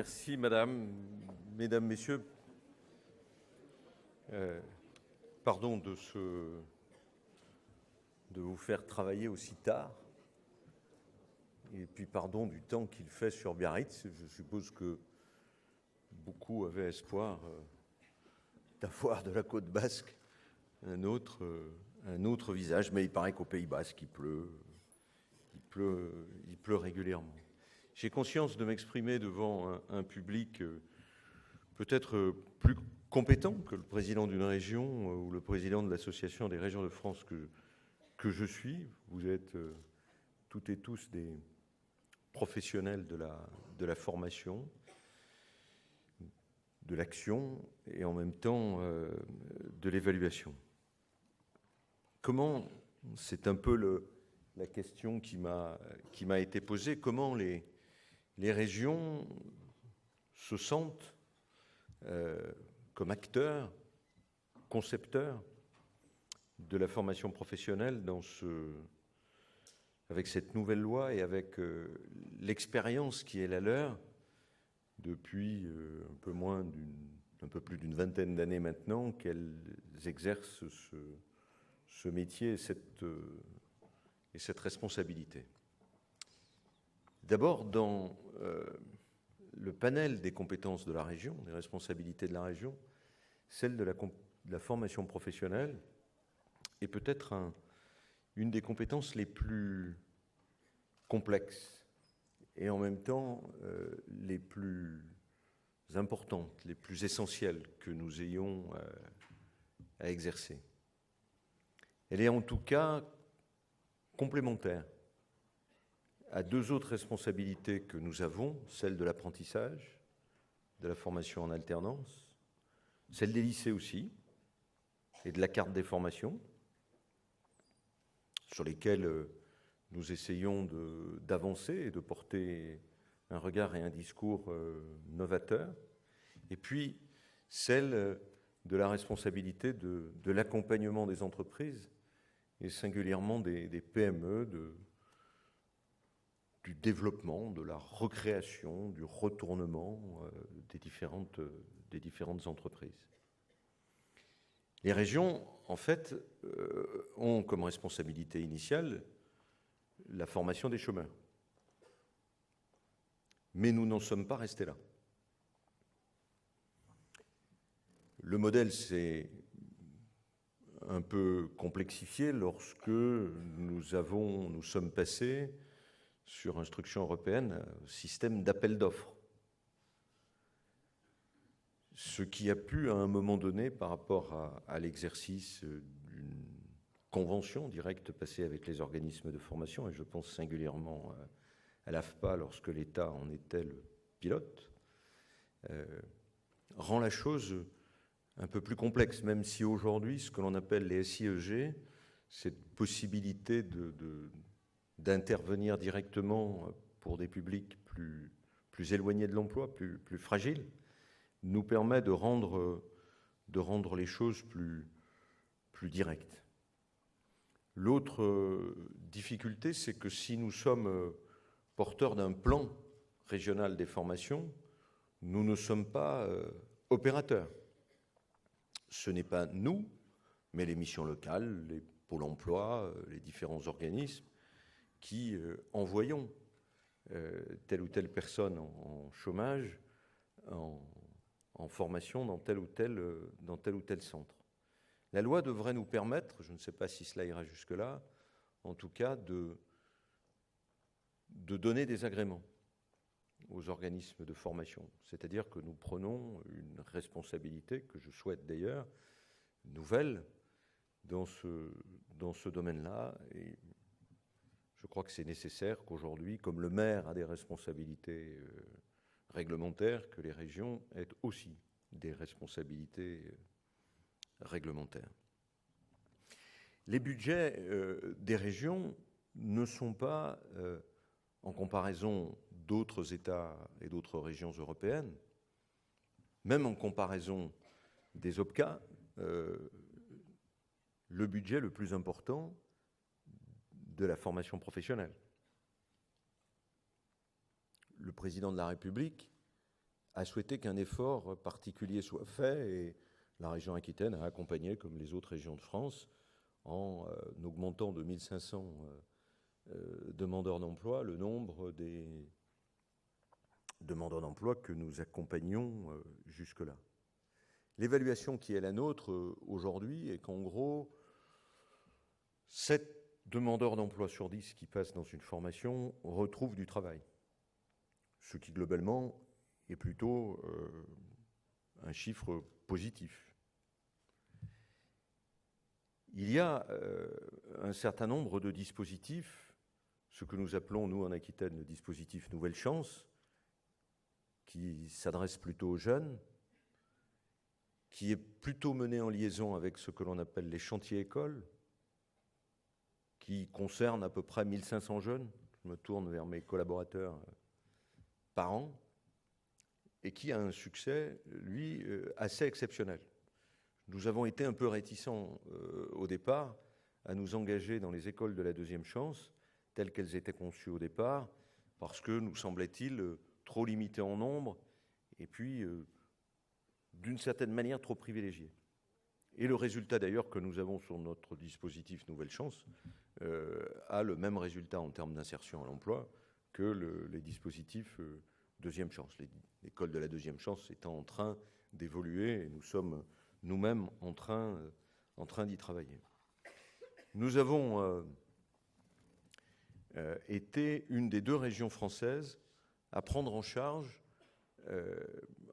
Merci Madame, Mesdames, Messieurs. Pardon de vous faire travailler aussi tard. Et puis pardon du temps qu'il fait sur Biarritz. Je suppose que beaucoup avaient espoir d'avoir de la côte basque un autre visage, mais il paraît qu'au Pays basque, il pleut régulièrement. J'ai conscience de m'exprimer devant un public peut-être plus compétent que le président d'une région ou le président de l'Association des régions de France que je suis. Vous êtes toutes et tous des professionnels de la formation, de l'action et en même temps de l'évaluation. Comment, c'est un peu la question qui m'a été posée, comment les régions se sentent comme acteurs, concepteurs de la formation professionnelle avec cette nouvelle loi et avec l'expérience qui est la leur depuis un peu plus d'une vingtaine d'années maintenant qu'elles exercent ce métier et cette responsabilité. D'abord, dans le panel des compétences de la région, des responsabilités de la région, celle de la formation professionnelle est peut-être une des compétences les plus complexes et en même temps les plus importantes, les plus essentielles que nous ayons à exercer. Elle est en tout cas complémentaire à deux autres responsabilités que nous avons, celle de l'apprentissage, de la formation en alternance, celle des lycées aussi, et de la carte des formations, sur lesquelles nous essayons d'avancer et de porter un regard et un discours novateurs, et puis celle de la responsabilité de l'accompagnement des entreprises, et singulièrement des PME, du développement, de la recréation, du retournement des différentes entreprises. Les régions, en fait, ont comme responsabilité initiale la formation des chômeurs. Mais nous n'en sommes pas restés là. Le modèle s'est un peu complexifié lorsque nous sommes passés sur instruction européenne, système d'appel d'offres. Ce qui a pu, à un moment donné, par rapport à l'exercice d'une convention directe passée avec les organismes de formation, et je pense singulièrement à l'AFPA lorsque l'État en était le pilote, rend la chose un peu plus complexe, même si aujourd'hui, ce que l'on appelle les SIEG, cette possibilité d'intervenir directement pour des publics plus éloignés de l'emploi, plus fragiles, nous permet de rendre les choses plus directes. L'autre difficulté, c'est que si nous sommes porteurs d'un plan régional des formations, nous ne sommes pas opérateurs. Ce n'est pas nous, mais les missions locales, les pôles emploi, les différents organismes qui envoyons telle ou telle personne en chômage, en formation dans tel ou tel centre. La loi devrait nous permettre, je ne sais pas si cela ira jusque-là, en tout cas de donner des agréments aux organismes de formation. C'est-à-dire que nous prenons une responsabilité, que je souhaite d'ailleurs, nouvelle dans ce domaine-là. Et je crois que c'est nécessaire qu'aujourd'hui, comme le maire a des responsabilités réglementaires, que les régions aient aussi des responsabilités réglementaires. Les budgets des régions ne sont pas, en comparaison d'autres États et d'autres régions européennes, même en comparaison des OPCA, le budget le plus important de la formation professionnelle. Le président de la République a souhaité qu'un effort particulier soit fait et la région Aquitaine a accompagné, comme les autres régions de France, en augmentant de 1500 demandeurs d'emploi le nombre des demandeurs d'emploi que nous accompagnons jusque-là. L'évaluation qui est la nôtre aujourd'hui est qu'en gros, 7 demandeurs d'emploi sur 10 qui passent dans une formation retrouvent du travail, ce qui globalement est plutôt un chiffre positif. Il y a un certain nombre de dispositifs, ce que nous appelons, nous, en Aquitaine, le dispositif Nouvelle Chance, qui s'adresse plutôt aux jeunes, qui est plutôt mené en liaison avec ce que l'on appelle les chantiers écoles, qui concerne à peu près 1500 jeunes, je me tourne vers mes collaborateurs, par an, et qui a un succès, lui, assez exceptionnel. Nous avons été un peu réticents au départ à nous engager dans les écoles de la deuxième chance, telles qu'elles étaient conçues au départ, parce que nous semblait-il trop limités en nombre, et puis, d'une certaine manière, trop privilégiés. Et le résultat d'ailleurs que nous avons sur notre dispositif Nouvelle Chance a le même résultat en termes d'insertion à l'emploi que les dispositifs Deuxième Chance. L'école de la Deuxième Chance étant en train d'évoluer et nous sommes nous-mêmes en train d'y travailler. Nous avons été une des 2 régions françaises à prendre en charge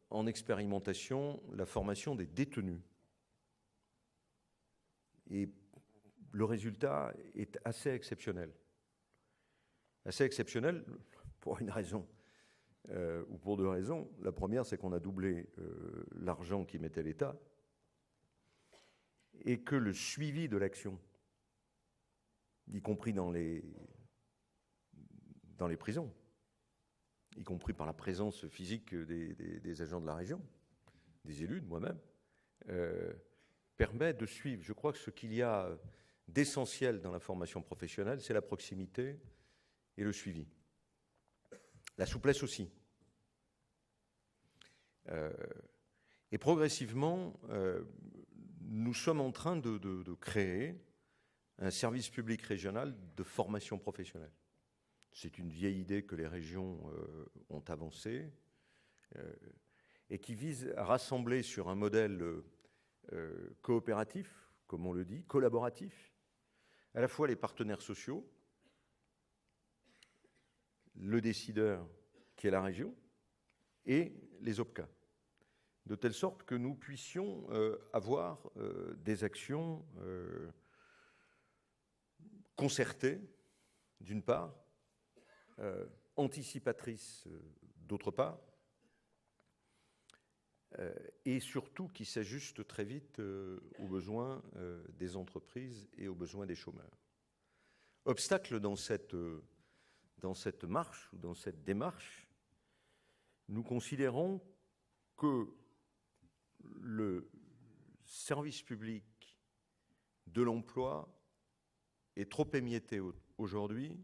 en expérimentation la formation des détenus. Et le résultat est assez exceptionnel. Assez exceptionnel pour une raison, ou pour 2 raisons. La première, c'est qu'on a doublé l'argent qu'y mettait l'État et que le suivi de l'action, y compris dans les prisons, y compris par la présence physique des agents de la région, des élus, de moi-même, permet de suivre. Je crois que ce qu'il y a d'essentiel dans la formation professionnelle, c'est la proximité et le suivi. La souplesse aussi. Et progressivement, nous sommes en train de créer un service public régional de formation professionnelle. C'est une vieille idée que les régions ont avancée et qui vise à rassembler sur un modèle coopératif, comme on le dit, collaboratif, à la fois les partenaires sociaux, le décideur qui est la région, et les OPCA, de telle sorte que nous puissions avoir des actions concertées, d'une part, anticipatrices, d'autre part, et surtout qui s'ajuste très vite aux besoins des entreprises et aux besoins des chômeurs. Obstacle dans cette marche ou dans cette démarche, nous considérons que le service public de l'emploi est trop émietté aujourd'hui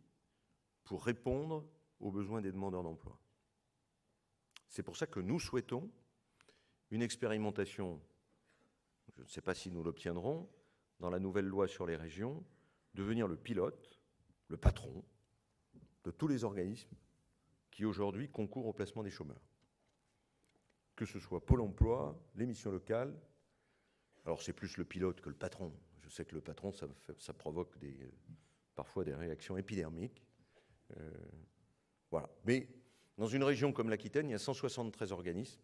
pour répondre aux besoins des demandeurs d'emploi. C'est pour ça que nous souhaitons une expérimentation, je ne sais pas si nous l'obtiendrons, dans la nouvelle loi sur les régions, devenir le pilote, le patron de tous les organismes qui aujourd'hui concourent au placement des chômeurs. Que ce soit Pôle emploi, les missions locales, alors c'est plus le pilote que le patron. Je sais que le patron, ça provoque parfois des réactions épidermiques. Voilà. Mais dans une région comme l'Aquitaine, il y a 173 organismes.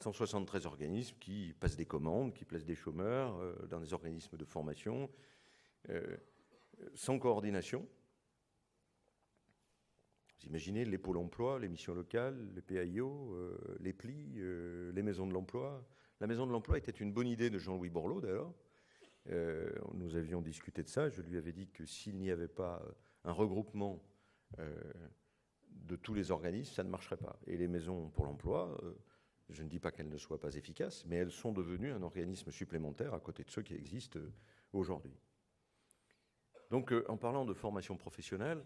173 organismes qui passent des commandes, qui placent des chômeurs dans des organismes de formation, sans coordination. Vous imaginez les pôles emploi, les missions locales, les PAIO, les plis, les maisons de l'emploi. La maison de l'emploi était une bonne idée de Jean-Louis Borloo, d'ailleurs. Nous avions discuté de ça. Je lui avais dit que s'il n'y avait pas un regroupement de tous les organismes, ça ne marcherait pas. Et les maisons pour l'emploi, je ne dis pas qu'elles ne soient pas efficaces, mais elles sont devenues un organisme supplémentaire à côté de ceux qui existent aujourd'hui. Donc, en parlant de formation professionnelle,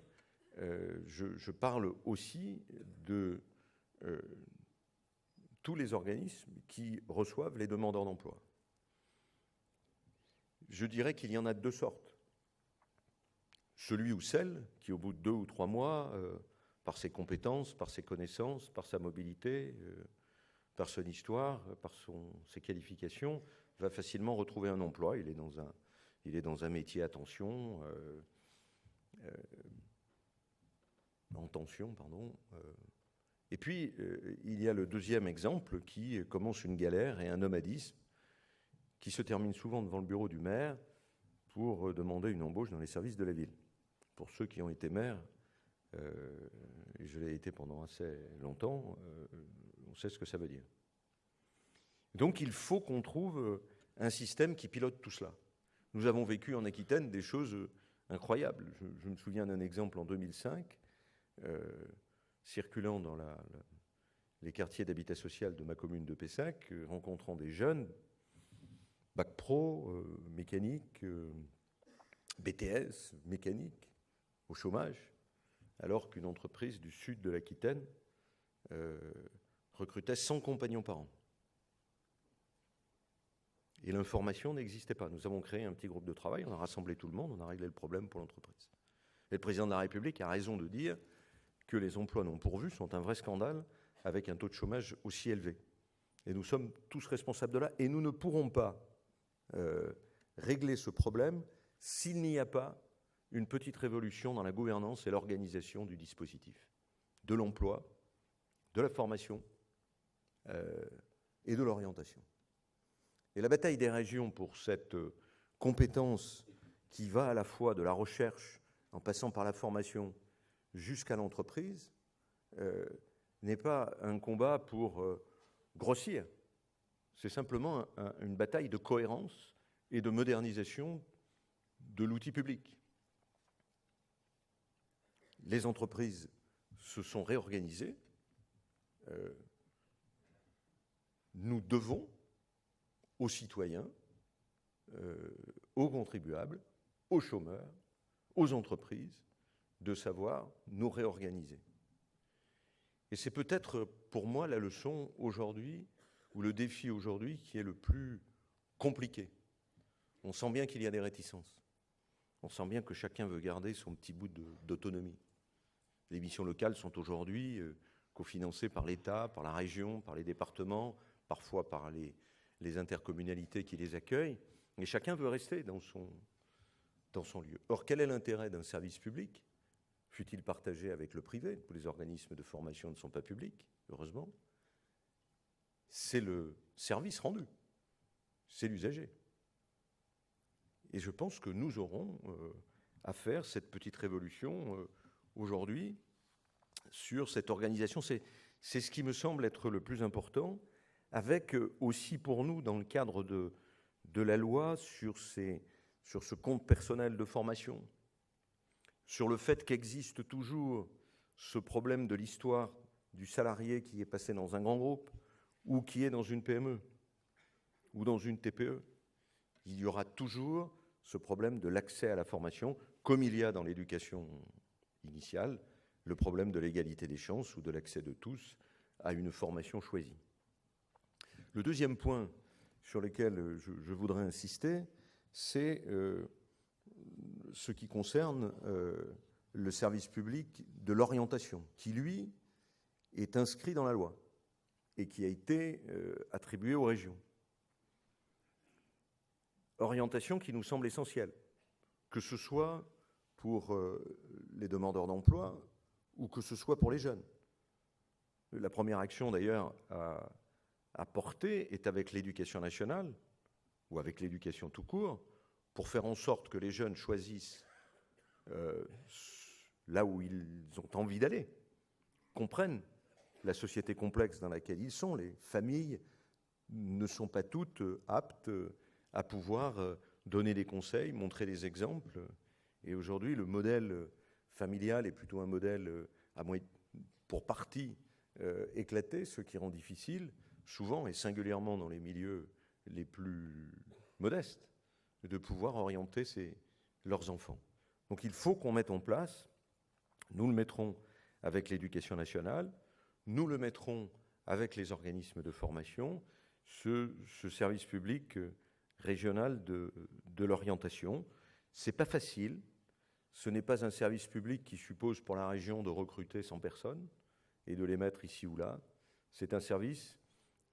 je parle aussi de tous les organismes qui reçoivent les demandeurs d'emploi. Je dirais qu'il y en a de deux sortes. Celui ou celle qui, au bout de 2 ou 3 mois, par ses compétences, par ses connaissances, par sa mobilité, par son histoire, par ses qualifications, va facilement retrouver un emploi. Il est dans un métier à tension, en tension, pardon. Et puis, il y a le deuxième exemple qui commence une galère et un nomadisme qui se termine souvent devant le bureau du maire pour demander une embauche dans les services de la ville. Pour ceux qui ont été maires, et je l'ai été pendant assez longtemps, on sait ce que ça veut dire. Donc il faut qu'on trouve un système qui pilote tout cela. Nous avons vécu en Aquitaine des choses incroyables. Je me souviens d'un exemple en 2005, circulant dans les quartiers d'habitat social de ma commune de Pessac, rencontrant des jeunes, bac pro, mécanique, BTS, mécanique, au chômage, alors qu'une entreprise du sud de l'Aquitaine recrutait 100 compagnons par an. Et l'information n'existait pas. Nous avons créé un petit groupe de travail, on a rassemblé tout le monde, on a réglé le problème pour l'entreprise. Et le président de la République a raison de dire que les emplois non pourvus sont un vrai scandale avec un taux de chômage aussi élevé. Et nous sommes tous responsables de là, et nous ne pourrons pas régler ce problème s'il n'y a pas une petite révolution dans la gouvernance et l'organisation du dispositif, de l'emploi, de la formation et de l'orientation. Et la bataille des régions pour cette compétence qui va à la fois de la recherche, en passant par la formation, jusqu'à l'entreprise, n'est pas un combat pour grossir. C'est simplement une bataille de cohérence et de modernisation de l'outil public. Les entreprises se sont réorganisées. Nous devons aux citoyens, aux contribuables, aux chômeurs, aux entreprises, de savoir nous réorganiser. Et c'est peut-être pour moi la leçon aujourd'hui, ou le défi aujourd'hui qui est le plus compliqué. On sent bien qu'il y a des réticences. On sent bien que chacun veut garder son petit bout d'autonomie. Les missions locales sont aujourd'hui cofinancées par l'État, par la région, par les départements, parfois par les intercommunalités qui les accueillent, et chacun veut rester dans son lieu. Or, quel est l'intérêt d'un service public, fût-il partagé avec le privé? Tous les organismes de formation ne sont pas publics, heureusement. C'est le service rendu, c'est l'usager. Et je pense que nous aurons à faire cette petite révolution aujourd'hui sur cette organisation. C'est ce qui me semble être le plus important, avec aussi pour nous, dans le cadre de la loi, sur ce compte personnel de formation, sur le fait qu'existe toujours ce problème de l'histoire du salarié qui est passé dans un grand groupe ou qui est dans une PME ou dans une TPE. Il y aura toujours ce problème de l'accès à la formation, comme il y a dans l'éducation initiale, le problème de l'égalité des chances ou de l'accès de tous à une formation choisie. Le deuxième point sur lequel je voudrais insister, c'est ce qui concerne le service public de l'orientation, qui, lui, est inscrit dans la loi et qui a été attribué aux régions. Orientation qui nous semble essentielle, que ce soit pour les demandeurs d'emploi ou que ce soit pour les jeunes. La première action, d'ailleurs, à porter est avec l'éducation nationale ou avec l'éducation tout court, pour faire en sorte que les jeunes choisissent là où ils ont envie d'aller, comprennent la société complexe dans laquelle ils sont. Les familles ne sont pas toutes aptes à pouvoir donner des conseils, montrer des exemples. Et aujourd'hui, le modèle familial est plutôt un modèle, pour partie, éclaté, ce qui rend difficile, souvent et singulièrement dans les milieux les plus modestes, de pouvoir orienter leurs enfants. Donc il faut qu'on mette en place, nous le mettrons avec l'éducation nationale, nous le mettrons avec les organismes de formation, ce service public régional de l'orientation. Ce n'est pas facile. Ce n'est pas un service public qui suppose pour la région de recruter 100 personnes et de les mettre ici ou là. C'est un service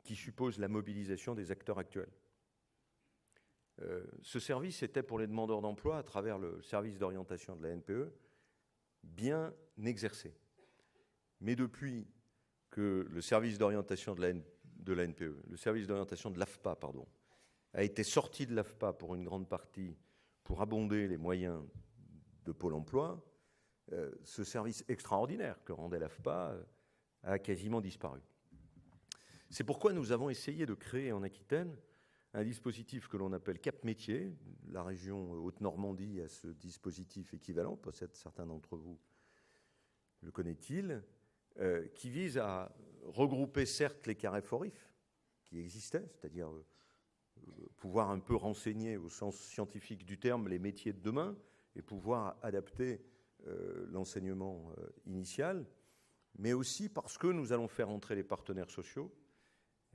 qui suppose la mobilisation des acteurs actuels. Ce service était pour les demandeurs d'emploi, à travers le service d'orientation de la NPE, bien exercé. Mais depuis que le service d'orientation de la NPE, le service d'orientation de l'AFPA, pardon, a été sorti de l'AFPA pour une grande partie pour abonder les moyens de Pôle emploi, ce service extraordinaire que rendait l'AFPA a quasiment disparu. C'est pourquoi nous avons essayé de créer en Aquitaine un dispositif que l'on appelle Cap Métier. La région Haute-Normandie a ce dispositif équivalent, peut-être certains d'entre vous le connaissent-ils, qui vise à regrouper certes les Carrefourifs qui existaient, c'est-à-dire pouvoir un peu renseigner au sens scientifique du terme les métiers de demain et pouvoir adapter l'enseignement initial, mais aussi parce que nous allons faire entrer les partenaires sociaux,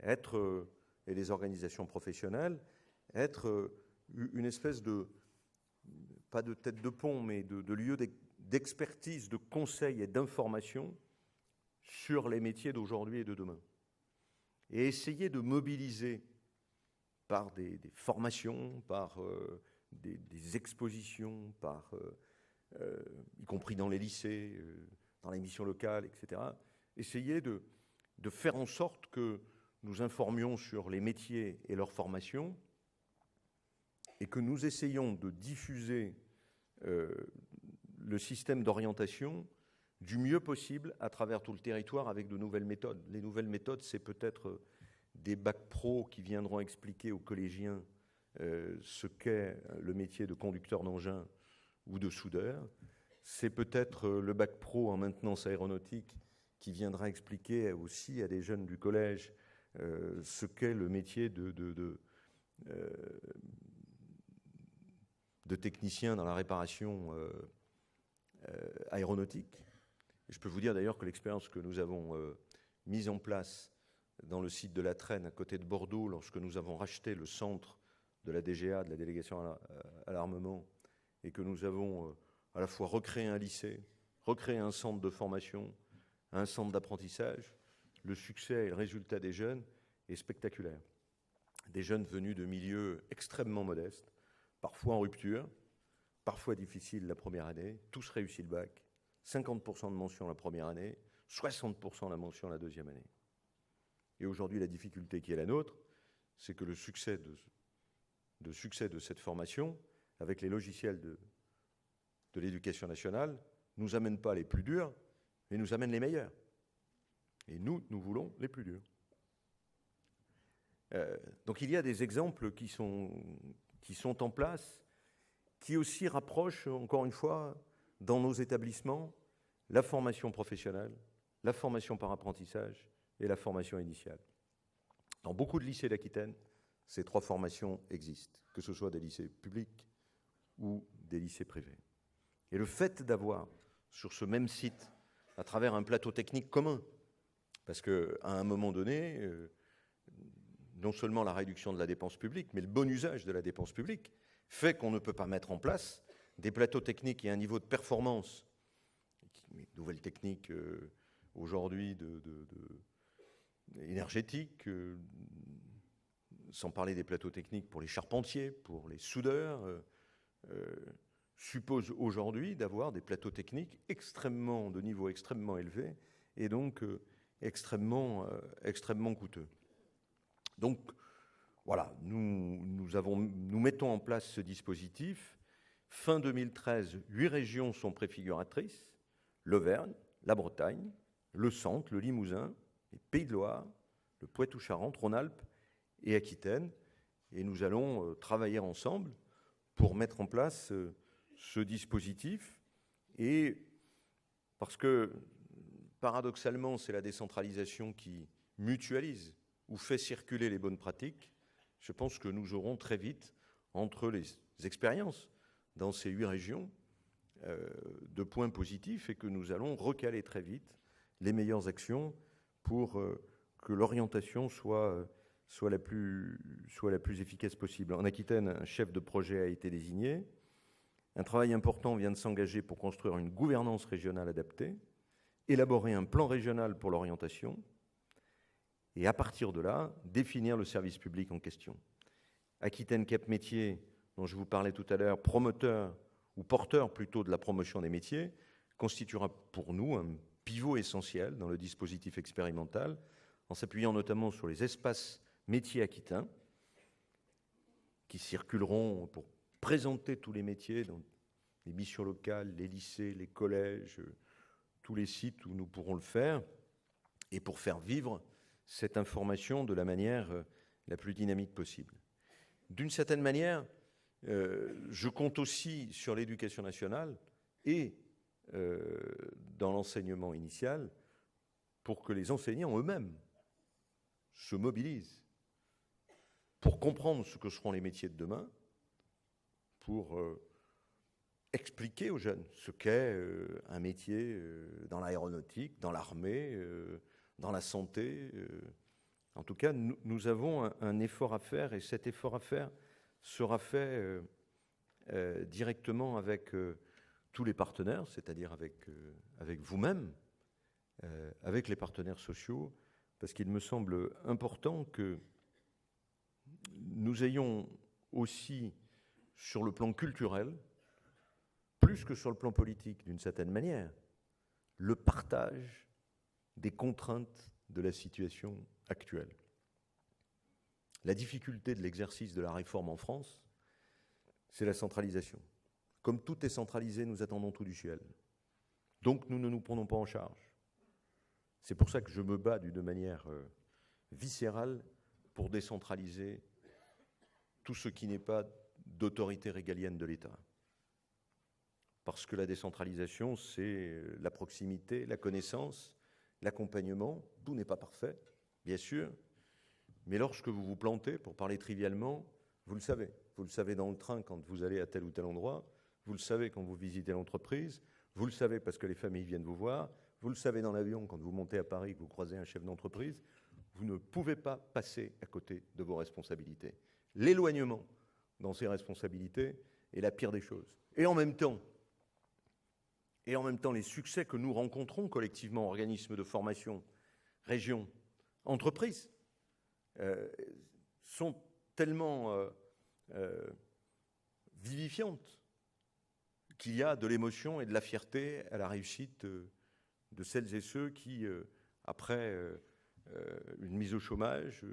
et les organisations professionnelles, être une espèce de, pas de tête de pont, mais de lieu d'expertise, de conseil et d'information sur les métiers d'aujourd'hui et de demain. Et essayer de mobiliser par des formations, par des expositions, y compris dans les lycées, dans les missions locales, etc., essayer de faire en sorte que nous informions sur les métiers et leur formation et que nous essayions de diffuser le système d'orientation du mieux possible à travers tout le territoire avec de nouvelles méthodes. Les nouvelles méthodes, c'est peut-être des bacs pro qui viendront expliquer aux collégiens ce qu'est le métier de conducteur d'engin ou de soudeur. C'est peut-être le bac pro en maintenance aéronautique qui viendra expliquer aussi à des jeunes du collège ce qu'est le métier de technicien dans la réparation aéronautique. Et je peux vous dire d'ailleurs que l'expérience que nous avons mise en place dans le site de la Traîne, à côté de Bordeaux, lorsque nous avons racheté le centre de la DGA, de la délégation à l'armement, et que nous avons à la fois recréé un lycée, recréé un centre de formation, un centre d'apprentissage, le succès et le résultat des jeunes est spectaculaire. Des jeunes venus de milieux extrêmement modestes, parfois en rupture, parfois difficiles la première année, tous réussis le bac, 50% de mention la première année, 60% la mention la deuxième année. Et aujourd'hui, la difficulté qui est la nôtre, c'est que le succès de cette formation, avec les logiciels de l'éducation nationale, ne nous amène pas les plus durs, mais nous amène les meilleurs. Et nous voulons les plus durs. Donc il y a des exemples qui sont en place, qui aussi rapprochent, encore une fois, dans nos établissements, la formation professionnelle, la formation par apprentissage et la formation initiale. Dans beaucoup de lycées d'Aquitaine, ces trois formations existent, que ce soit des lycées publics ou des lycées privés. Et le fait d'avoir sur ce même site, à travers un plateau technique commun, parce qu'à un moment donné, non seulement la réduction de la dépense publique, mais le bon usage de la dépense publique fait qu'on ne peut pas mettre en place des plateaux techniques et un niveau de performance, nouvelles techniques aujourd'hui énergétiques, sans parler des plateaux techniques pour les charpentiers, pour les soudeurs, suppose aujourd'hui d'avoir des plateaux techniques de niveau extrêmement élevé et donc extrêmement coûteux. Donc, voilà, nous mettons en place ce dispositif. Fin 2013, 8 régions sont préfiguratrices, l'Auvergne, la Bretagne, le Centre, le Limousin, les Pays de Loire, le Poitou-Charentes, Rhône-Alpes et Aquitaine. Et nous allons travailler ensemble pour mettre en place ce dispositif. Et parce que, paradoxalement, c'est la décentralisation qui mutualise ou fait circuler les bonnes pratiques, je pense que nous aurons très vite, entre les expériences dans ces 8 régions, de points positifs et que nous allons recaler très vite les meilleures actions pour que l'orientation soit la plus efficace possible. En Aquitaine, un chef de projet a été désigné. Un travail important vient de s'engager pour construire une gouvernance régionale adaptée, élaborer un plan régional pour l'orientation, et à partir de là, définir le service public en question. Aquitaine Cap Métiers, dont je vous parlais tout à l'heure, promoteur ou porteur plutôt de la promotion des métiers, constituera pour nous un pivot essentiel dans le dispositif expérimental, en s'appuyant notamment sur les espaces métiers aquitains, qui circuleront pour présenter tous les métiers dans les missions locales, les lycées, les collèges, tous les sites où nous pourrons le faire, et pour faire vivre cette information de la manière la plus dynamique possible. D'une certaine manière, je compte aussi sur l'éducation nationale et dans l'enseignement initial pour que les enseignants eux-mêmes se mobilisent pour comprendre ce que seront les métiers de demain, pour expliquer aux jeunes ce qu'est un métier dans l'aéronautique, dans l'armée, dans la santé. En tout cas, nous avons un effort à faire, et cet effort à faire sera fait directement avec tous les partenaires, c'est-à-dire avec vous-même, avec les partenaires sociaux, parce qu'il me semble important que nous ayons aussi, sur le plan culturel, plus que sur le plan politique, d'une certaine manière, le partage des contraintes de la situation actuelle. La difficulté de l'exercice de la réforme en France, c'est la centralisation. Comme tout est centralisé, nous attendons tout du ciel. Donc nous ne nous prenons pas en charge. C'est pour ça que je me bats d'une manière viscérale pour décentraliser tout ce qui n'est pas d'autorité régalienne de l'État. Parce que la décentralisation, c'est la proximité, la connaissance, l'accompagnement. Tout n'est pas parfait, bien sûr, mais lorsque vous vous plantez, pour parler trivialement, vous le savez. Vous le savez dans le train quand vous allez à tel ou tel endroit, vous le savez quand vous visitez l'entreprise, vous le savez parce que les familles viennent vous voir, vous le savez dans l'avion quand vous montez à Paris, que vous croisez un chef d'entreprise, vous ne pouvez pas passer à côté de vos responsabilités. L'éloignement dans ces responsabilités est la pire des choses. Et en même temps, les succès que nous rencontrons collectivement, organismes de formation, régions, entreprises, sont tellement vivifiantes qu'il y a de l'émotion et de la fierté à la réussite de celles et ceux qui, après une mise au chômage,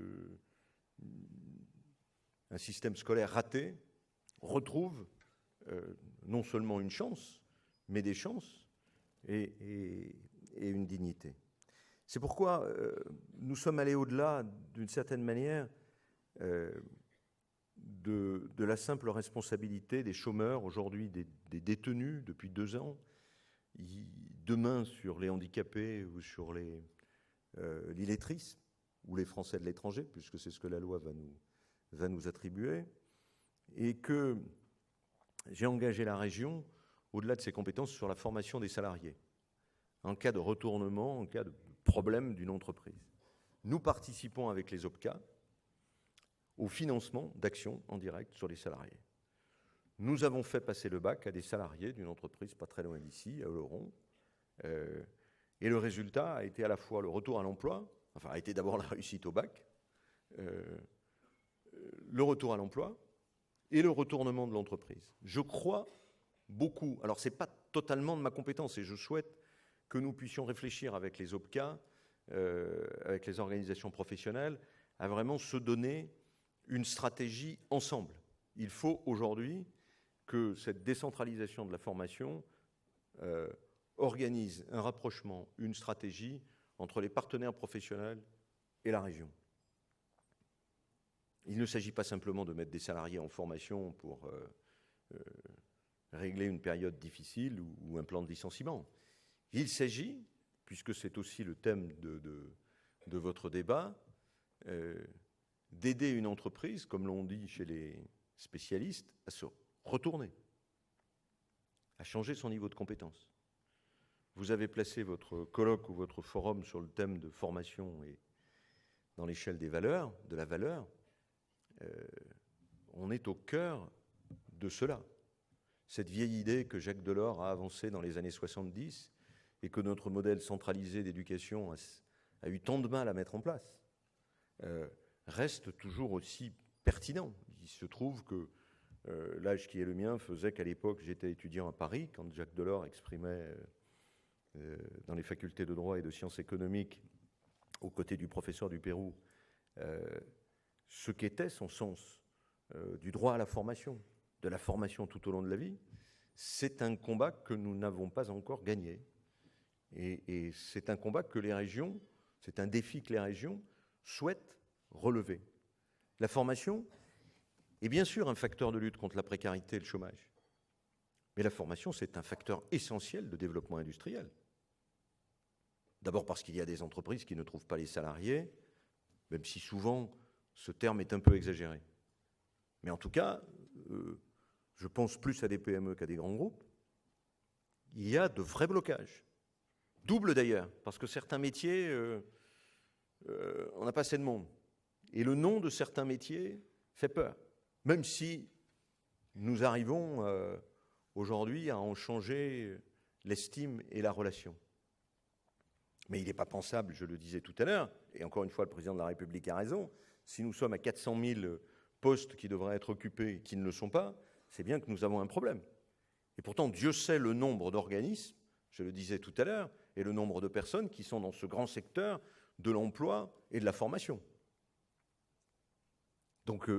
un système scolaire raté, retrouvent non seulement une chance, mais des chances et une dignité. C'est pourquoi nous sommes allés au-delà, d'une certaine manière, de la simple responsabilité des chômeurs, aujourd'hui des détenus depuis 2 ans, demain sur les handicapés ou sur l'illettrisme, ou les Français de l'étranger, puisque c'est ce que la loi va nous attribuer, et que j'ai engagé la région, au-delà de ses compétences, sur la formation des salariés, en cas de retournement, en cas de problème d'une entreprise. Nous participons avec les OPCA au financement d'actions en direct sur les salariés. Nous avons fait passer le bac à des salariés d'une entreprise pas très loin d'ici, à Oloron, et le résultat a été à la fois le retour à l'emploi, enfin a été d'abord la réussite au bac, le retour à l'emploi et le retournement de l'entreprise. Je crois beaucoup, alors ce n'est pas totalement de ma compétence, et je souhaite que nous puissions réfléchir avec les OPCA, avec les organisations professionnelles, à vraiment se donner une stratégie ensemble. Il faut aujourd'hui que cette décentralisation de la formation organise un rapprochement, une stratégie entre les partenaires professionnels et la région. Il ne s'agit pas simplement de mettre des salariés en formation pour régler une période difficile ou un plan de licenciement. Il s'agit, puisque c'est aussi le thème de votre débat, d'aider une entreprise, comme l'on dit chez les spécialistes, à se retourner, à changer son niveau de compétence. vous avez placé votre colloque ou votre forum sur le thème de formation et dans l'échelle des valeurs, de la valeur. On est au cœur de cela. Cette vieille idée que Jacques Delors a avancée dans les années 70 et que notre modèle centralisé d'éducation a eu tant de mal à mettre en place, reste toujours aussi pertinent. Il se trouve que l'âge qui est le mien faisait qu'à l'époque, j'étais étudiant à Paris, quand Jacques Delors exprimait dans les facultés de droit et de sciences économiques, aux côtés du professeur du Pérou, ce qu'était son sens du droit à la formation, de la formation tout au long de la vie. C'est un combat que nous n'avons pas encore gagné. Et c'est un combat que les régions, c'est un défi que les régions souhaitent relever. La formation est bien sûr un facteur de lutte contre la précarité et le chômage. Mais la formation, c'est un facteur essentiel de développement industriel. D'abord parce qu'il y a des entreprises qui ne trouvent pas les salariés, même si souvent ce terme est un peu exagéré. Mais en tout cas, je pense plus à des PME qu'à des grands groupes. Il y a de vrais blocages. Double d'ailleurs, parce que certains métiers, on n'a pas assez de monde. Et le nom de certains métiers fait peur, même si nous arrivons aujourd'hui à en changer l'estime et la relation. Mais il n'est pas pensable, je le disais tout à l'heure, et encore une fois, le président de la République a raison, si nous sommes à 400 000 postes qui devraient être occupés et qui ne le sont pas, c'est bien que nous avons un problème. Et pourtant, Dieu sait le nombre d'organismes, je le disais tout à l'heure, et le nombre de personnes qui sont dans ce grand secteur de l'emploi et de la formation. Donc,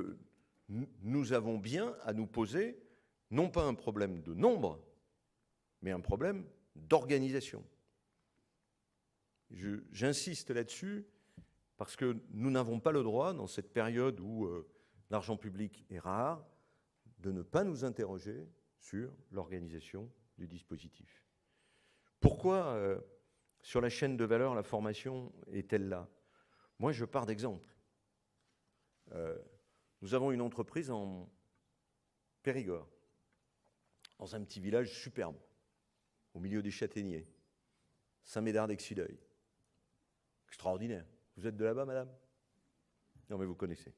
nous avons bien à nous poser, non pas un problème de nombre, mais un problème d'organisation. J'insiste là-dessus parce que nous n'avons pas le droit, dans cette période où l'argent public est rare, de ne pas nous interroger sur l'organisation du dispositif. Pourquoi, sur la chaîne de valeur, la formation est-elle là? Moi, je pars d'exemple. Nous avons une entreprise en Périgord, dans un petit village superbe, au milieu des châtaigniers, Saint-Médard-d'Excideuil. Extraordinaire. Vous êtes de là-bas, madame? Non, mais vous connaissez.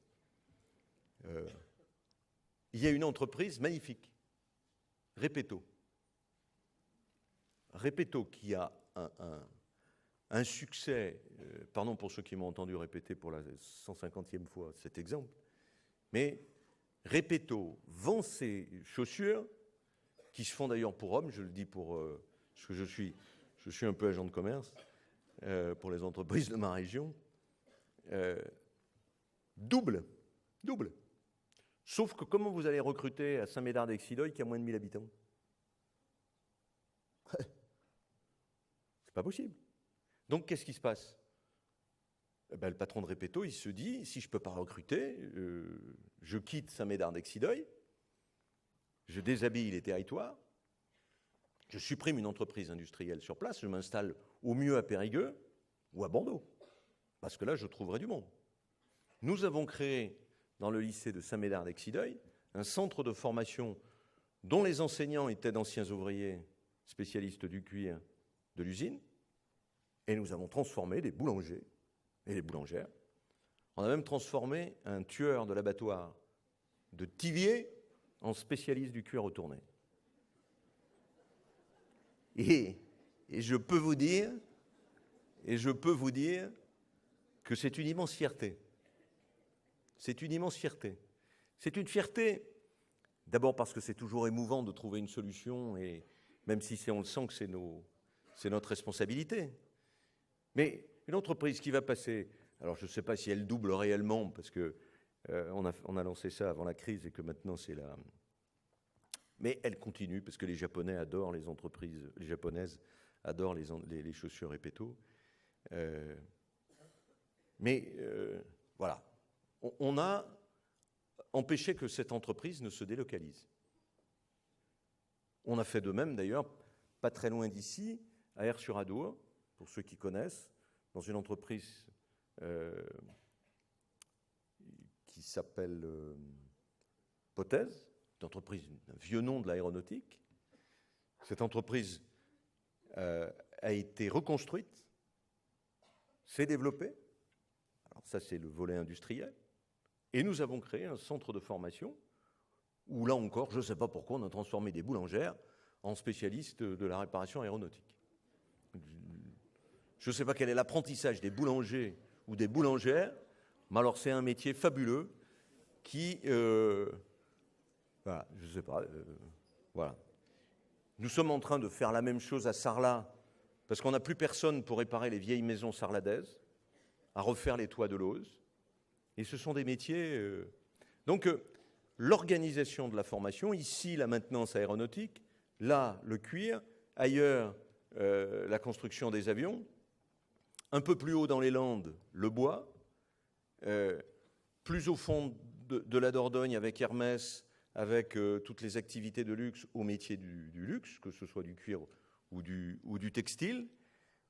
Il y a une entreprise magnifique, Repetto. Repetto qui a un succès, pardon pour ceux qui m'ont entendu répéter pour la 150e fois cet exemple, mais Repetto vend ses chaussures, qui se font d'ailleurs pour hommes, je le dis pour parce que je suis un peu agent de commerce pour les entreprises de ma région, double. Sauf que comment vous allez recruter à Saint-Médard-d'Excideuil qui a moins de 1000 habitants? C'est pas possible. Donc qu'est-ce qui se passe? Le patron de Repetto, il se dit, si je ne peux pas recruter, je quitte Saint-Médard-d'Excideuil, je déshabille les territoires, je supprime une entreprise industrielle sur place, je m'installe au mieux à Périgueux ou à Bordeaux, parce que là, je trouverai du monde. Nous avons créé, dans le lycée de Saint-Médard-d'Excideuil, un centre de formation dont les enseignants étaient d'anciens ouvriers spécialistes du cuir de l'usine, et nous avons transformé les boulangers et les boulangères. On a même transformé un tueur de l'abattoir de Thiviers en spécialiste du cuir retourné. Et je peux vous dire que c'est une immense fierté. C'est une immense fierté. C'est une fierté, d'abord parce que c'est toujours émouvant de trouver une solution, et même si on le sent que c'est notre responsabilité. Mais une entreprise qui va passer, alors je ne sais pas si elle double réellement, parce que on a lancé ça avant la crise et que maintenant c'est là. Mais elle continue parce que les Japonais adorent les entreprises, les Japonaises adorent les chaussures Repetto. Voilà, on a empêché que cette entreprise ne se délocalise. On a fait de même d'ailleurs, pas très loin d'ici, à Aire-sur-Adour, pour ceux qui connaissent, dans une entreprise qui s'appelle Pothèse, une entreprise, un vieux nom de l'aéronautique. Cette entreprise, a été reconstruite, s'est développée. Alors ça, c'est le volet industriel. Et nous avons créé un centre de formation où, là encore, je ne sais pas pourquoi, on a transformé des boulangères en spécialistes de la réparation aéronautique. Je ne sais pas quel est l'apprentissage des boulangers ou des boulangères, mais alors c'est un métier fabuleux qui... voilà, je ne sais pas. Voilà. Nous sommes en train de faire la même chose à Sarlat, parce qu'on n'a plus personne pour réparer les vieilles maisons sarladaises, à refaire les toits de Lose. Et ce sont des métiers... Donc, l'organisation de la formation, ici, la maintenance aéronautique, là, le cuir, ailleurs, la construction des avions, un peu plus haut dans les Landes, le bois, plus au fond de la Dordogne avec Hermès, avec toutes les activités de luxe au métier du luxe, que ce soit du cuir ou du textile.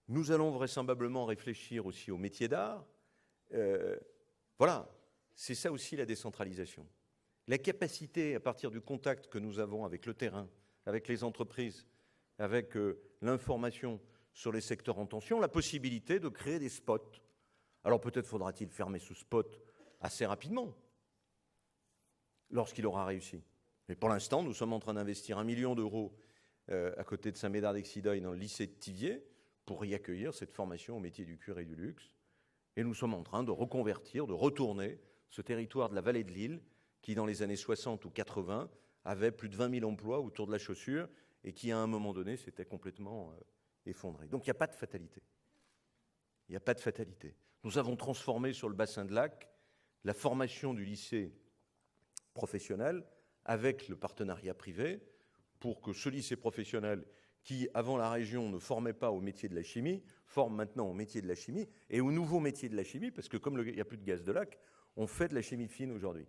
Nous allons vraisemblablement réfléchir aussi au métier d'art. Voilà, c'est ça aussi la décentralisation. La capacité, à partir du contact que nous avons avec le terrain, avec les entreprises, avec l'information sur les secteurs en tension, la possibilité de créer des spots. Alors peut-être faudra-t-il fermer ce spot assez rapidement, lorsqu'il aura réussi. Mais pour l'instant, nous sommes en train d'investir 1 million d'euros à côté de Saint-Médard-d'Excideuil dans le lycée de Thiviers pour y accueillir cette formation au métier du cuir et du luxe. Et nous sommes en train de reconvertir, de retourner ce territoire de la vallée de l'Isle qui, dans les années 60 ou 80, avait plus de 20 000 emplois autour de la chaussure et qui, à un moment donné, s'était complètement effondré. Donc il n'y a pas de fatalité. Il n'y a pas de fatalité. Nous avons transformé sur le bassin de Lac la formation du lycée professionnel avec le partenariat privé pour que ce lycée professionnel qui, avant la région, ne formait pas au métier de la chimie, forme maintenant au métier de la chimie et au nouveau métier de la chimie, parce que comme il n'y a plus de gaz de Lac, on fait de la chimie fine aujourd'hui.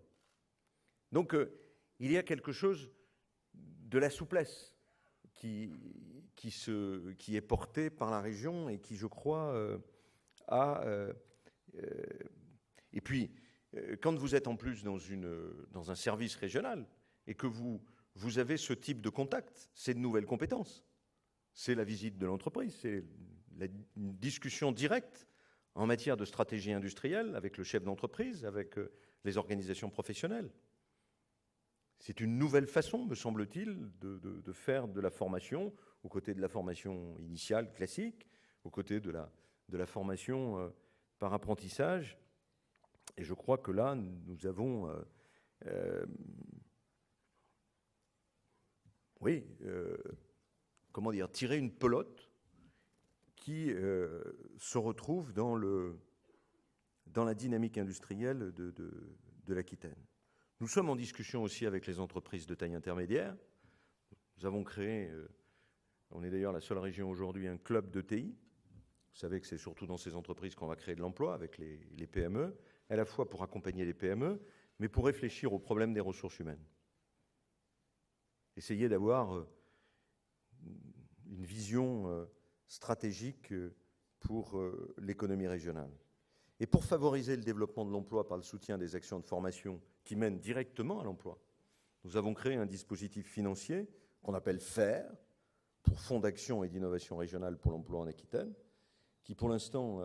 Donc, il y a quelque chose de la souplesse qui est portée par la région et qui, je crois, et puis, quand vous êtes en plus dans un service régional et que vous avez ce type de contact, c'est de nouvelles compétences. C'est la visite de l'entreprise, c'est une discussion directe en matière de stratégie industrielle avec le chef d'entreprise, avec les organisations professionnelles. C'est une nouvelle façon, me semble-t-il, de faire de la formation, aux côtés de la formation initiale classique, aux côtés de la formation par apprentissage. Et je crois que là, nous avons, tiré une pelote qui se retrouve dans la dynamique industrielle de l'Aquitaine. Nous sommes en discussion aussi avec les entreprises de taille intermédiaire. Nous avons créé, on est d'ailleurs la seule région aujourd'hui, un club de TI. Vous savez que c'est surtout dans ces entreprises qu'on va créer de l'emploi avec les PME, à la fois pour accompagner les PME, mais pour réfléchir au problème des ressources humaines. Essayer d'avoir une vision stratégique pour l'économie régionale. Et pour favoriser le développement de l'emploi par le soutien des actions de formation qui mènent directement à l'emploi, nous avons créé un dispositif financier qu'on appelle FAIR, pour Fonds d'action et d'innovation régionale pour l'emploi en Aquitaine, qui pour l'instant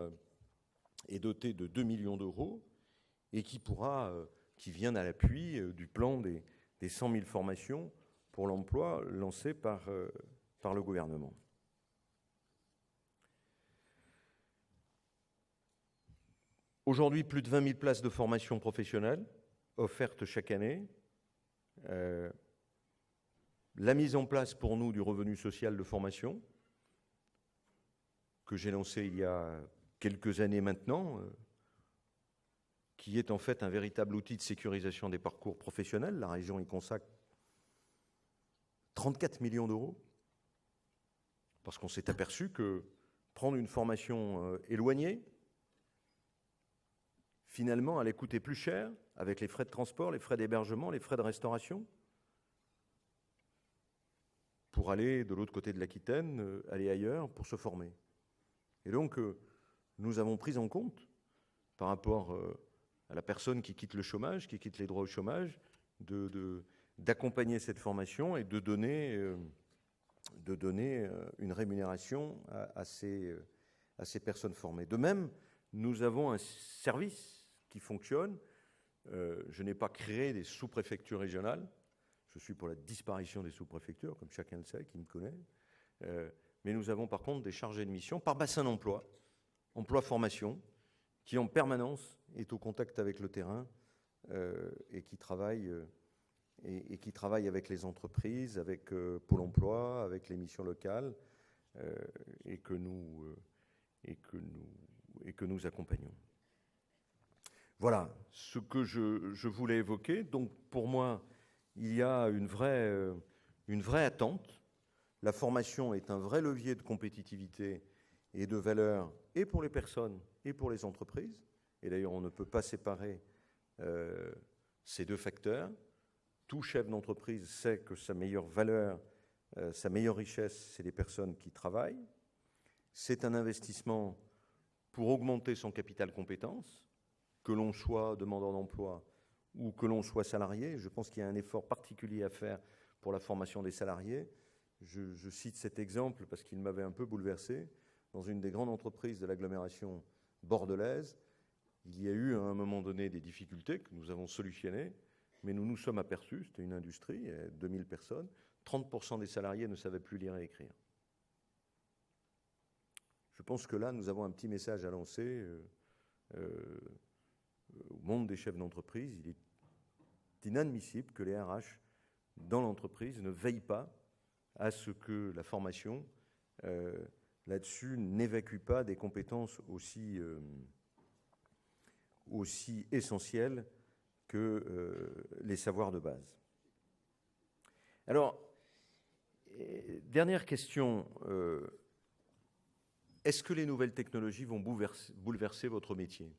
est doté de 2 millions d'euros et qui vient à l'appui du plan des 100 000 formations pour l'emploi lancé par le gouvernement. Aujourd'hui, plus de 20 000 places de formation professionnelle offertes chaque année. La mise en place pour nous du revenu social de formation, que j'ai lancé il y a quelques années maintenant, qui est en fait un véritable outil de sécurisation des parcours professionnels. La région y consacre 34 millions d'euros, parce qu'on s'est aperçu que prendre une formation éloignée, finalement, allait coûter plus cher avec les frais de transport, les frais d'hébergement, les frais de restauration, pour aller de l'autre côté de l'Aquitaine, aller ailleurs pour se former. Et donc, nous avons pris en compte, par rapport à la personne qui quitte le chômage, qui quitte les droits au chômage, d'accompagner cette formation et de donner de donner une rémunération à ces personnes formées. De même, nous avons un service qui fonctionne. Je n'ai pas créé des sous-préfectures régionales. Je suis pour la disparition des sous-préfectures, comme chacun le sait, qui me connaît. Mais nous avons par contre des chargés de mission par bassin d'emploi, emploi-formation, qui en permanence est au contact avec le terrain et qui travaille avec les entreprises, avec Pôle emploi, avec les missions locales et que nous accompagnons. Voilà ce que je voulais évoquer. Donc pour moi, il y a une vraie attente. La formation est un vrai levier de compétitivité et de valeur, et pour les personnes et pour les entreprises. Et d'ailleurs, on ne peut pas séparer ces deux facteurs. Tout chef d'entreprise sait que sa meilleure valeur, sa meilleure richesse, c'est les personnes qui travaillent. C'est un investissement pour augmenter son capital compétences, que l'on soit demandeur d'emploi ou que l'on soit salarié. Je pense qu'il y a un effort particulier à faire pour la formation des salariés. Je cite cet exemple parce qu'il m'avait un peu bouleversé. Dans une des grandes entreprises de l'agglomération bordelaise, il y a eu à un moment donné des difficultés que nous avons solutionnées, mais nous nous sommes aperçus, c'était une industrie, 2000 personnes, 30% des salariés ne savaient plus lire et écrire. Je pense que là, nous avons un petit message à lancer au monde des chefs d'entreprise. Il est inadmissible que les RH dans l'entreprise ne veillent pas à ce que la formation là-dessus n'évacue pas des compétences aussi essentielles que les savoirs de base. Alors, dernière question, est-ce que les nouvelles technologies vont bouleverser votre métier ?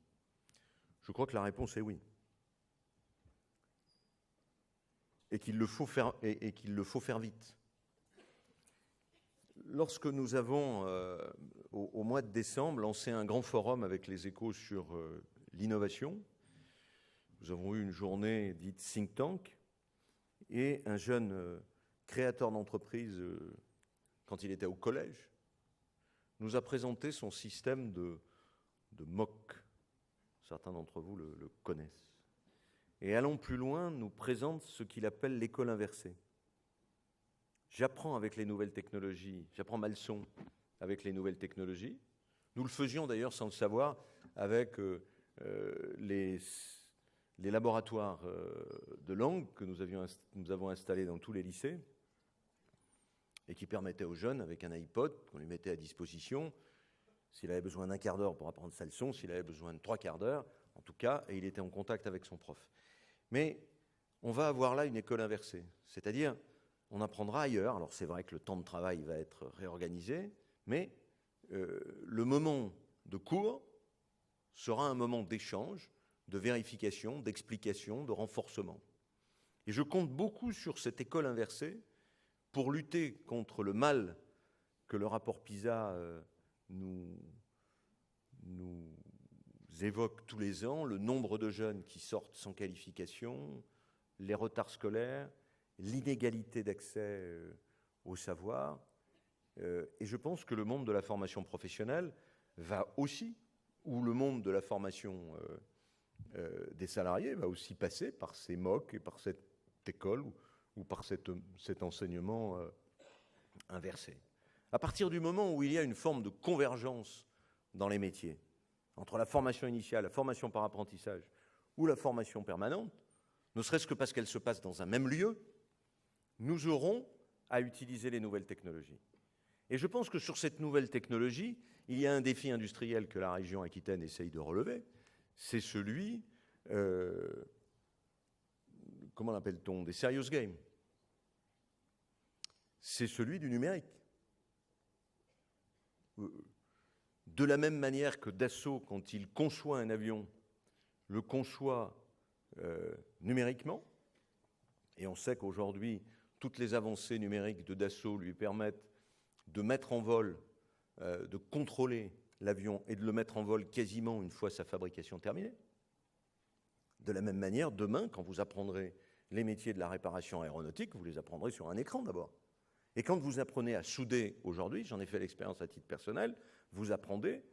Je crois que la réponse est oui. Et qu'il le faut faire vite. Lorsque nous avons, au mois de décembre, lancé un grand forum avec les Échos sur l'innovation, nous avons eu une journée dite think tank, et un jeune créateur d'entreprise, quand il était au collège, nous a présenté son système de MOOC. Certains d'entre vous le connaissent. Et allant plus loin, nous présente ce qu'il appelle l'école inversée. J'apprends avec les nouvelles technologies, j'apprends ma leçon avec les nouvelles technologies. Nous le faisions d'ailleurs sans le savoir avec les laboratoires de langue que nous avons installés dans tous les lycées et qui permettaient aux jeunes, avec un iPod qu'on lui mettait à disposition, s'il avait besoin d'un quart d'heure pour apprendre sa leçon, s'il avait besoin de 3 quarts d'heure, en tout cas, et il était en contact avec son prof. Mais on va avoir là une école inversée, c'est-à-dire on apprendra ailleurs. Alors c'est vrai que le temps de travail va être réorganisé, mais le moment de cours sera un moment d'échange, de vérification, d'explication, de renforcement. Et je compte beaucoup sur cette école inversée pour lutter contre le mal que le rapport PISA nous évoque tous les ans, le nombre de jeunes qui sortent sans qualification, les retards scolaires, l'inégalité d'accès au savoir. Et je pense que le monde de la formation professionnelle va aussi, ou le monde de la formation des salariés va aussi passer par ces MOOC et par cette école ou par cet enseignement inversé. À partir du moment où il y a une forme de convergence dans les métiers, entre la formation initiale, la formation par apprentissage ou la formation permanente, ne serait-ce que parce qu'elle se passe dans un même lieu, nous aurons à utiliser les nouvelles technologies. Et je pense que sur cette nouvelle technologie, il y a un défi industriel que la région Aquitaine essaye de relever, c'est celui, comment l'appelle-t-on, des serious games. C'est celui du numérique. De la même manière que Dassault, quand il conçoit un avion, le conçoit numériquement, et on sait qu'aujourd'hui, toutes les avancées numériques de Dassault lui permettent de mettre en vol, de contrôler l'avion et de le mettre en vol quasiment une fois sa fabrication terminée. De la même manière, demain, quand vous apprendrez les métiers de la réparation aéronautique, vous les apprendrez sur un écran d'abord. Et quand vous apprenez à souder aujourd'hui, j'en ai fait l'expérience à titre personnel, vous apprenez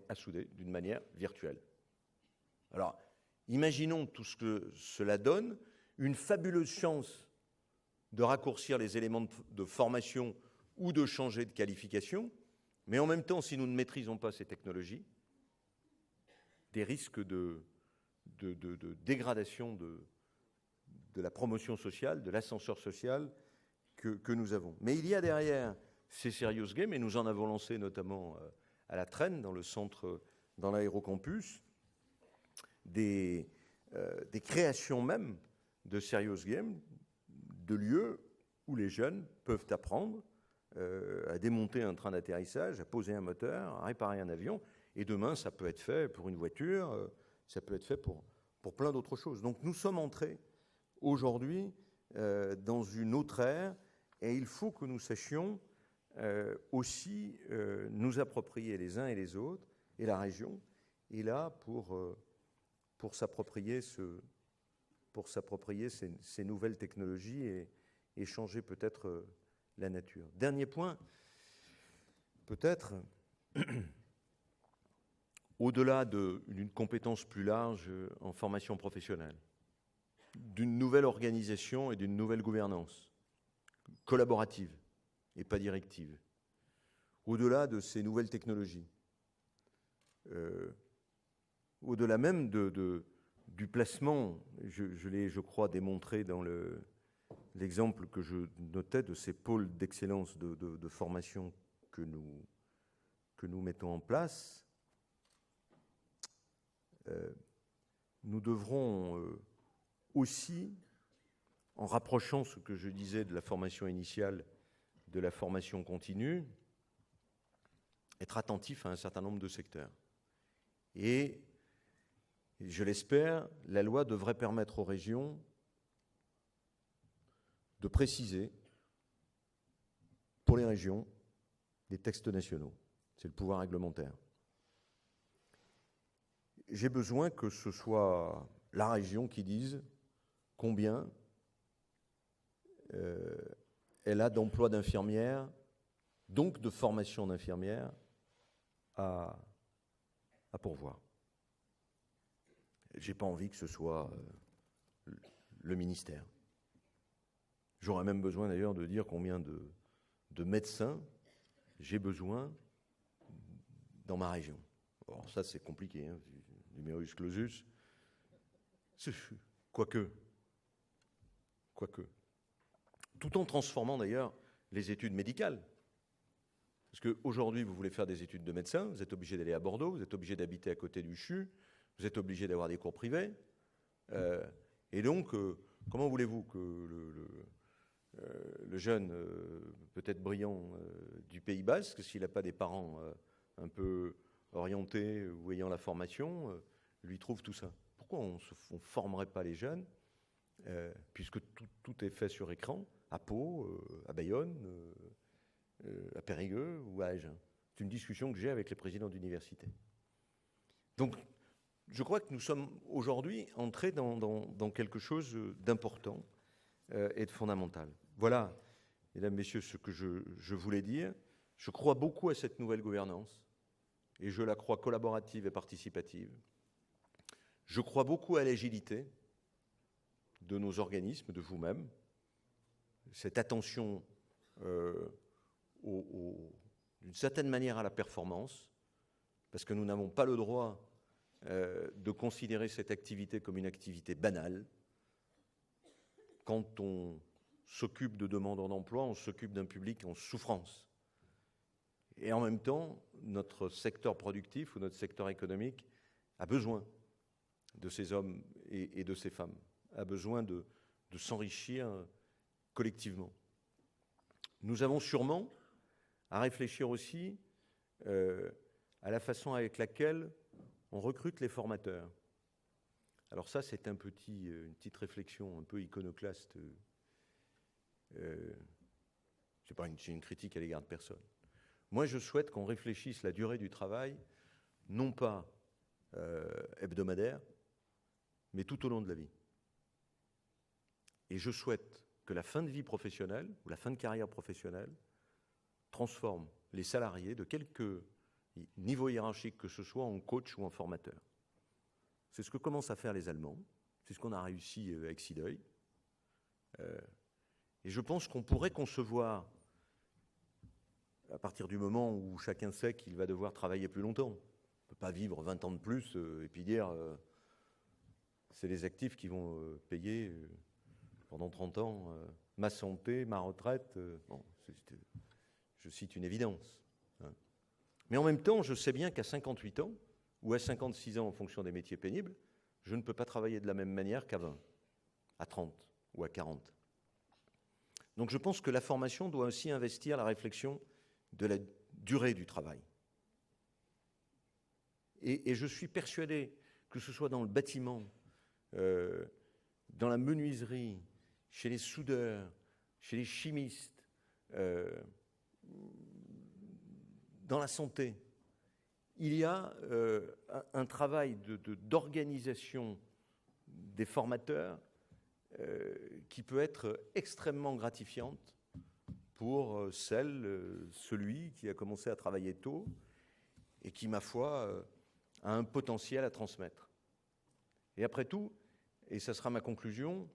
à souder d'une manière virtuelle. Alors, imaginons tout ce que cela donne, une fabuleuse chance de raccourcir les éléments de formation ou de changer de qualification, mais en même temps, si nous ne maîtrisons pas ces technologies, des risques de dégradation de la promotion sociale, de l'ascenseur social que nous avons. Mais il y a derrière ces serious games, et nous en avons lancé notamment à la Traîne, dans le centre, dans l'aérocampus, des créations même de serious games, de lieux où les jeunes peuvent apprendre à démonter un train d'atterrissage, à poser un moteur, à réparer un avion, et demain, ça peut être fait pour une voiture, ça peut être fait pour plein d'autres choses. Donc nous sommes entrés aujourd'hui dans une autre ère, et il faut que nous sachions aussi nous approprier les uns et les autres, et la région est là pour s'approprier ces nouvelles technologies et changer peut-être la nature. Dernier point, peut-être, au-delà d'une compétence plus large en formation professionnelle, d'une nouvelle organisation et d'une nouvelle gouvernance collaborative et pas directive, au-delà de ces nouvelles technologies, au-delà même du placement, je l'ai, je crois, démontré dans l'exemple que je notais de ces pôles d'excellence de formation que nous mettons en place, nous devrons aussi, en rapprochant ce que je disais de la formation initiale de la formation continue, être attentifs à un certain nombre de secteurs. Et je l'espère, la loi devrait permettre aux régions de préciser, pour les régions, des textes nationaux. C'est le pouvoir réglementaire. J'ai besoin que ce soit la région qui dise combien elle a d'emplois d'infirmières, donc de formation d'infirmières, à pourvoir. Je n'ai pas envie que ce soit le ministère. J'aurais même besoin d'ailleurs de dire combien de médecins j'ai besoin dans ma région. Alors ça c'est compliqué, hein, numerus clausus, quoique. Tout en transformant d'ailleurs les études médicales. Parce qu'aujourd'hui, vous voulez faire des études de médecin, vous êtes obligé d'aller à Bordeaux, vous êtes obligé d'habiter à côté du CHU, vous êtes obligé d'avoir des cours privés. Et donc, comment voulez-vous que le jeune, peut-être brillant, du Pays Basque, s'il n'a pas des parents un peu orientés ou ayant la formation, lui trouve tout ça? Pourquoi on ne formerait pas les jeunes, puisque tout est fait sur écran, à Pau, à Bayonne, à Périgueux ou à Agen? C'est une discussion que j'ai avec les présidents d'université. Donc, je crois que nous sommes aujourd'hui entrés dans quelque chose d'important et de fondamental. Voilà, mesdames, messieurs, ce que je voulais dire. Je crois beaucoup à cette nouvelle gouvernance, et je la crois collaborative et participative. Je crois beaucoup à l'agilité de nos organismes, de vous-même, cette attention d'une certaine manière à la performance, parce que nous n'avons pas le droit de considérer cette activité comme une activité banale. Quand on s'occupe de demandeurs d'emploi, on s'occupe d'un public en souffrance. Et en même temps, notre secteur productif ou notre secteur économique a besoin de ces hommes et de ces femmes, a besoin de s'enrichir collectivement. Nous avons sûrement à réfléchir aussi à la façon avec laquelle on recrute les formateurs. Alors ça, c'est une petite réflexion un peu iconoclaste. C'est une critique à l'égard de personne. Moi, je souhaite qu'on réfléchisse la durée du travail, non pas hebdomadaire, mais tout au long de la vie. Et je souhaite que la fin de vie professionnelle ou la fin de carrière professionnelle transforme les salariés de quelque niveau hiérarchique que ce soit en coach ou en formateur. C'est ce que commencent à faire les Allemands, c'est ce qu'on a réussi avec Sideuil. Et je pense qu'on pourrait concevoir, à partir du moment où chacun sait qu'il va devoir travailler plus longtemps, on ne peut pas vivre 20 ans de plus et puis dire c'est les actifs qui vont payer pendant 30 ans ma santé, ma retraite. Bon, je cite une évidence. Hein. Mais en même temps, je sais bien qu'à 58 ans, ou à 56 ans en fonction des métiers pénibles, je ne peux pas travailler de la même manière qu'à 20, à 30 ou à 40. Donc je pense que la formation doit aussi investir la réflexion de la durée du travail. Et je suis persuadé que ce soit dans le bâtiment, dans la menuiserie, chez les soudeurs, chez les chimistes, dans la santé, il y a un travail d'organisation des formateurs qui peut être extrêmement gratifiante pour celui qui a commencé à travailler tôt et qui, ma foi, a un potentiel à transmettre. Et après tout, et ça sera ma conclusion,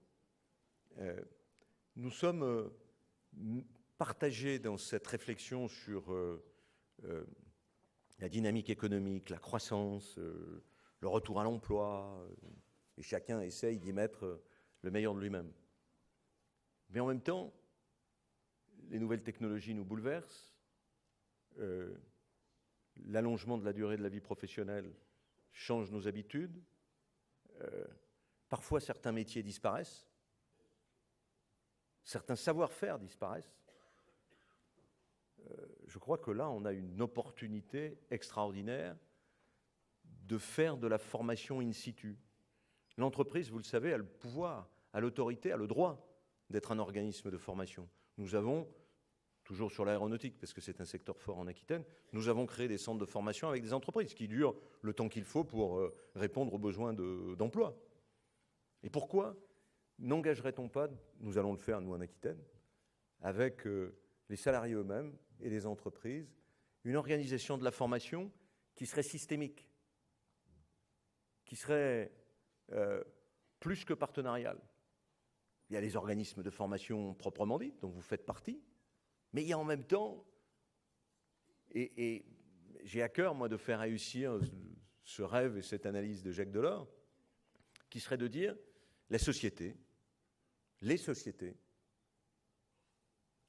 nous sommes partagés dans cette réflexion sur la dynamique économique, la croissance, le retour à l'emploi, et chacun essaye d'y mettre le meilleur de lui-même. Mais en même temps, les nouvelles technologies nous bouleversent, l'allongement de la durée de la vie professionnelle change nos habitudes, parfois certains métiers disparaissent, certains savoir-faire disparaissent. Je crois que là, on a une opportunité extraordinaire de faire de la formation in situ. L'entreprise, vous le savez, a le pouvoir, a l'autorité, a le droit d'être un organisme de formation. Nous avons, toujours sur l'aéronautique, parce que c'est un secteur fort en Aquitaine, nous avons créé des centres de formation avec des entreprises qui durent le temps qu'il faut pour répondre aux besoins d'emploi. Et pourquoi n'engagerait-on pas, nous allons le faire nous en Aquitaine, avec les salariés eux-mêmes et les entreprises, une organisation de la formation qui serait systémique, qui serait plus que partenariale. Il y a les organismes de formation proprement dits, dont vous faites partie, mais il y a en même temps, et j'ai à cœur, moi, de faire réussir ce rêve et cette analyse de Jacques Delors, qui serait de dire, la société, les sociétés,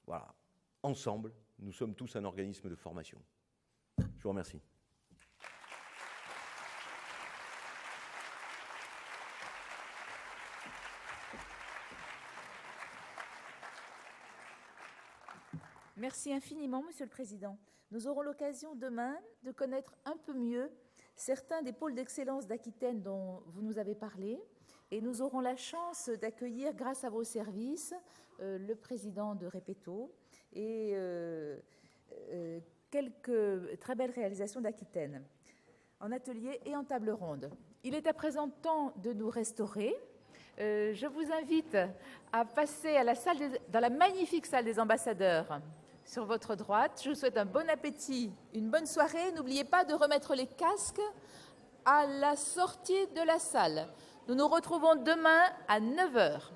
voilà, ensemble, nous sommes tous un organisme de formation. Je vous remercie. Merci infiniment, Monsieur le Président. Nous aurons l'occasion demain de connaître un peu mieux certains des pôles d'excellence d'Aquitaine dont vous nous avez parlé, et nous aurons la chance d'accueillir, grâce à vos services, le président de Repetto et quelques très belles réalisations d'Aquitaine, en atelier et en table ronde. Il est à présent temps de nous restaurer. Je vous invite à passer à dans la magnifique salle des ambassadeurs sur votre droite. Je vous souhaite un bon appétit, une bonne soirée. N'oubliez pas de remettre les casques à la sortie de la salle. Nous nous retrouvons demain à 9h.